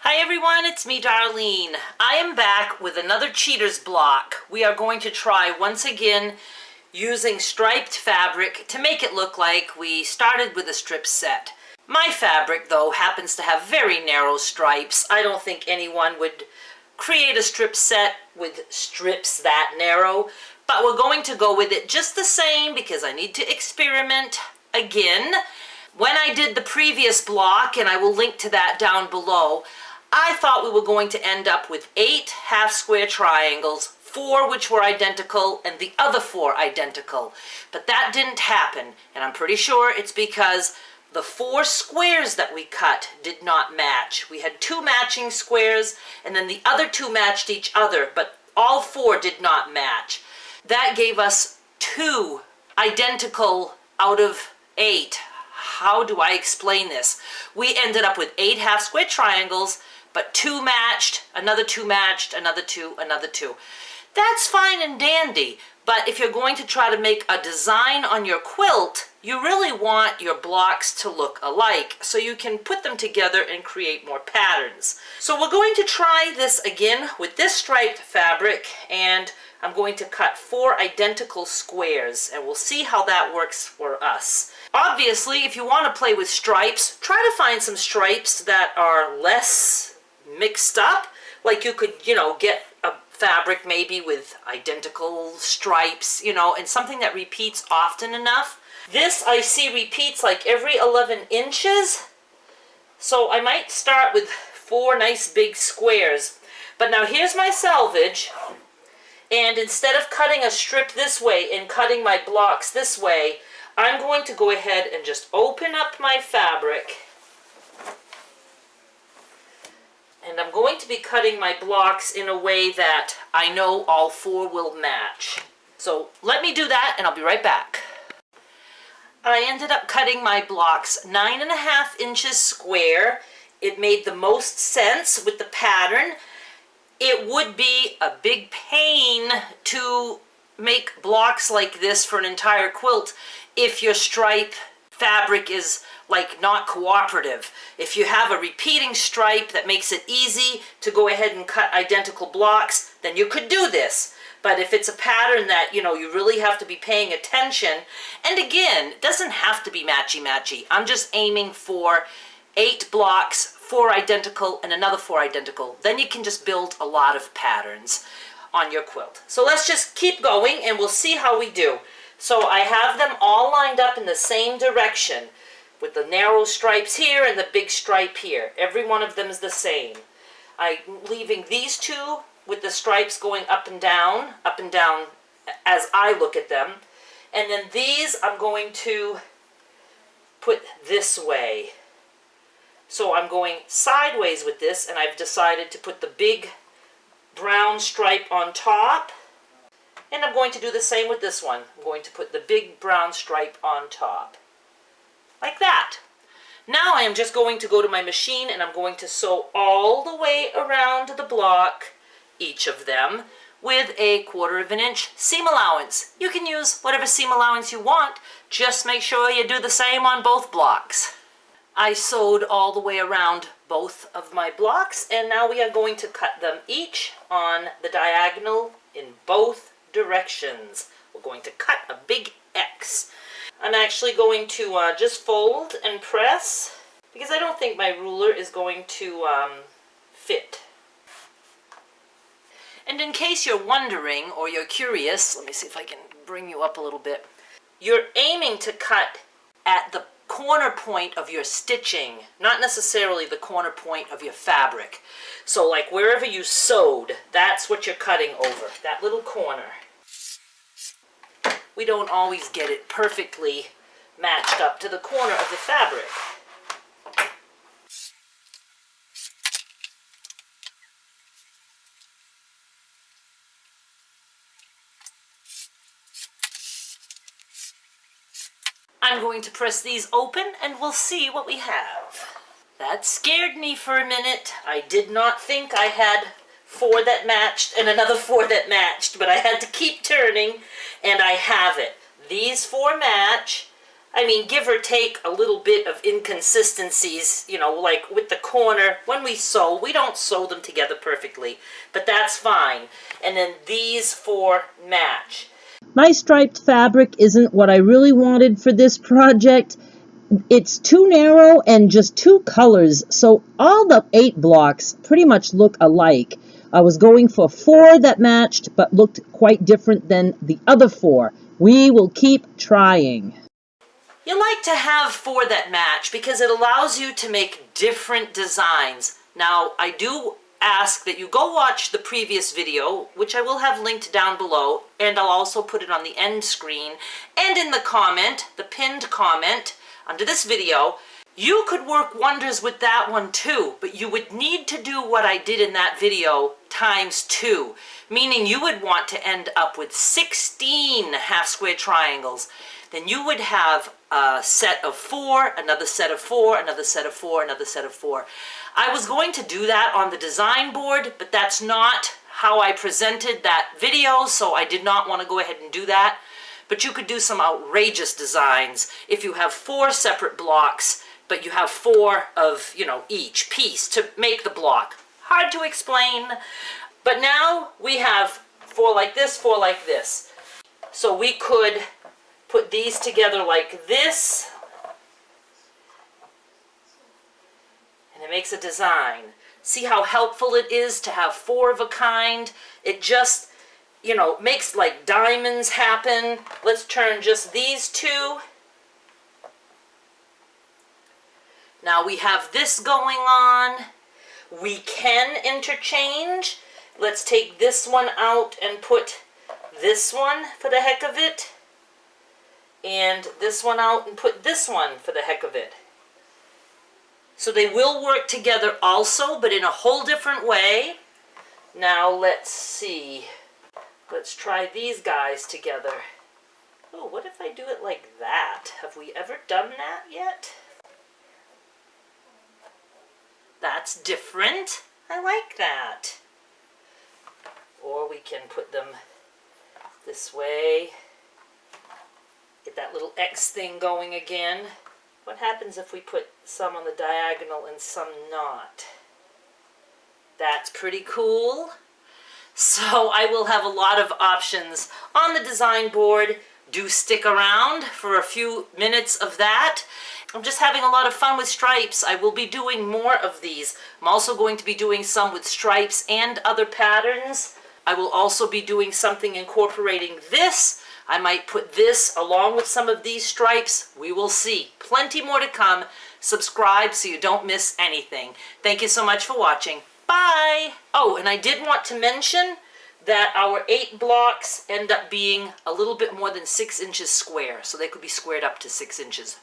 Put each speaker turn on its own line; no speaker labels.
Hi everyone, it's me Darlene. I am back with another cheater's block. We are going to try once again using striped fabric to make it look like we started with a strip set. My fabric though happens to have very narrow stripes. I don't think anyone would create a strip set with strips that narrow, but we're going to go with it just the same because I need to experiment again. When I did the previous block, and I will link to that down below, I thought we were going to end up with 8 half-square triangles, 4 which were identical and the other 4 identical. But that didn't happen, and I'm pretty sure it's because the 4 squares that we cut did not match. We had 2 matching squares, and then the other 2 matched each other, but all 4 did not match. That gave us 2 identical out of 8. How do I explain this? We ended up with 8 half-square triangles, but 2 matched, another 2 matched, another 2, another 2. That's fine and dandy, but if you're going to try to make a design on your quilt, you really want your blocks to look alike so you can put them together and create more patterns. So we're going to try this again with this striped fabric, and I'm going to cut 4 identical squares, and we'll see how that works for us. Obviously, if you want to play with stripes, try to find some stripes that are less mixed up. Like you could, get a fabric maybe with identical stripes, and something that repeats often enough. This I see repeats like every 11 inches. So I might start with 4 nice big squares. But now here's my salvage. And instead of cutting a strip this way and cutting my blocks this way, I'm going to go ahead and just open up my fabric. And I'm going to be cutting my blocks in a way that I know all 4 will match. So let me do that and I'll be right back. I ended up cutting my blocks 9.5 inches square. It made the most sense with the pattern. It would be a big pain to make blocks like this for an entire quilt if your stripe fabric is like not cooperative. If you have a repeating stripe that makes it easy to go ahead and cut identical blocks, then you could do this. But if it's a pattern that, you really have to be paying attention, and again, it doesn't have to be matchy-matchy. I'm just aiming for 8 blocks, 4 identical, and another 4 identical. Then you can just build a lot of patterns on your quilt. So let's just keep going and we'll see how we do. So I have them all lined up in the same direction with the narrow stripes here and the big stripe here. Every one of them is the same. I'm leaving these 2 with the stripes going up and down as I look at them. And then these I'm going to put this way. So I'm going sideways with this, and I've decided to put the big brown stripe on top. And I'm going to do the same with this one. I'm going to put the big brown stripe on top. Like that. Now I am just going to go to my machine and I'm going to sew all the way around the block, each of them, with a 1/4 inch seam allowance. You can use whatever seam allowance you want. Just make sure you do the same on both blocks. I sewed all the way around both of my blocks, and now we are going to cut them each on the diagonal in both directions. We're going to cut a big X. I'm actually going to just fold and press because I don't think my ruler is going to fit. And in case you're wondering or you're curious, let me see if I can bring you up a little bit. You're aiming to cut at the corner point of your stitching, not necessarily the corner point of your fabric. So like wherever you sewed, that's what you're cutting over, that little corner. We don't always get it perfectly matched up to the corner of the fabric. I'm going to press these open and we'll see what we have. That scared me for a minute. I did not think I had 4 that matched and another 4 that matched, but I had to keep turning and I have it. These 4 match. I mean, give or take a little bit of inconsistencies, you know, like with the corner. When we sew, we don't sew them together perfectly, but that's fine. And then these 4 match. My striped fabric isn't what I really wanted for this project. It's too narrow and just 2 colors, so all the 8 blocks pretty much look alike. I was going for 4 that matched, but looked quite different than the other 4. We will keep trying. You like to have 4 that match because it allows you to make different designs. Now, I do ask that you go watch the previous video, which I will have linked down below, and I'll also put it on the end screen, and in the comment, the pinned comment under this video. You could work wonders with that one too, but you would need to do what I did in that video times 2, meaning you would want to end up with 16 half square triangles. Then you would have a set of 4, another set of 4, another set of 4, another set of 4. I was going to do that on the design board, but that's not how I presented that video, so I did not want to go ahead and do that. But you could do some outrageous designs if you have 4 separate blocks, but you have 4 of, you know, each piece to make the block. Hard to explain. But now we have 4 like this, 4 like this. So we could put these together like this, and it makes a design. See how helpful it is to have 4 of a kind? It just, you know, makes like diamonds happen. Let's turn just these 2. Now we have this going on. We can interchange. Let's take this one out and put this one for the heck of it. And this one out and put this one for the heck of it. So they will work together also, but in a whole different way. Now let's see. Let's try these guys together. Oh, what if I do it like that? Have we ever done that yet? That's different. I like that. Or we can put them this way. Get that little X thing going again. What happens if we put some on the diagonal and some not? That's pretty cool. So I will have a lot of options on the design board. Do stick around for a few minutes of that. I'm just having a lot of fun with stripes. I will be doing more of these. I'm also going to be doing some with stripes and other patterns. I will also be doing something incorporating this. I might put this along with some of these stripes. We will see. Plenty more to come. Subscribe so you don't miss anything. Thank you so much for watching. Bye! Oh, and I did want to mention that our 8 blocks end up being a little bit more than 6 inches square, so they could be squared up to 6 inches.